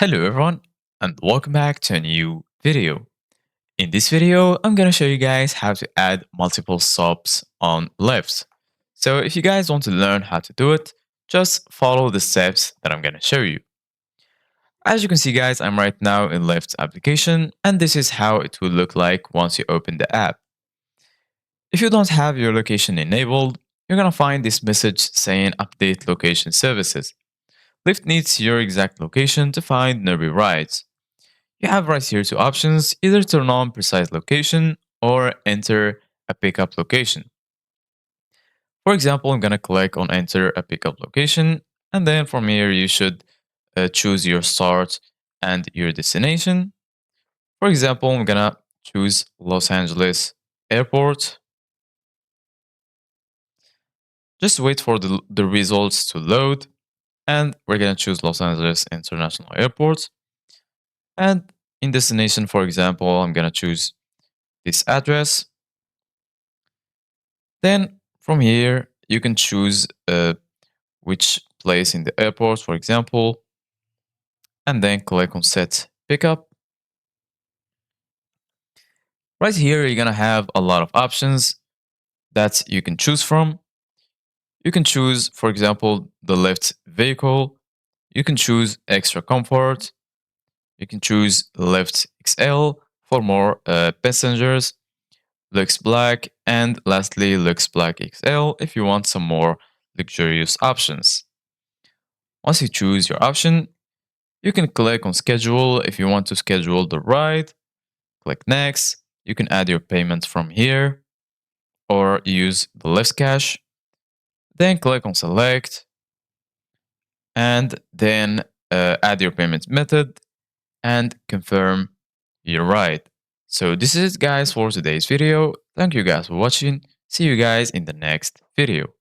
Hello everyone and welcome back to a new video. In this video, I'm gonna show you guys how to add multiple stops on Lyft. So if you guys want to learn how to do it, just follow the steps that I'm gonna show you. As you can see guys, I'm right now in Lyft's application and this is how it will look like once you open the app. If you don't have your location enabled, you're gonna find this message saying update location services. Lyft needs your exact location to find nearby rides. You have right here two options, either turn on precise location or enter a pickup location. For example, I'm going to click on enter a pickup location, and then from here you should choose your start and your destination. For example, I'm going to choose Los Angeles Airport. Just wait for the results to load, and we're going to choose Los Angeles International Airport. And in destination, for example, I'm going to choose this address. Then from here, you can choose which place in the airport, for example, and then click on set pickup. Right here, you're gonna have a lot of options that you can choose from. You can choose, for example, the Lyft vehicle. You can choose extra comfort. You can choose Lyft XL for more passengers, Lux Black, and lastly, Lux Black XL if you want some more luxurious options. Once you choose your option, you can click on schedule if you want to schedule the ride. Click next. You can add your payment from here or use the Lyft Cash. Then click on select and then add your payment method and confirm your ride. So this is it guys for today's video. Thank you guys for watching. See you guys in the next video.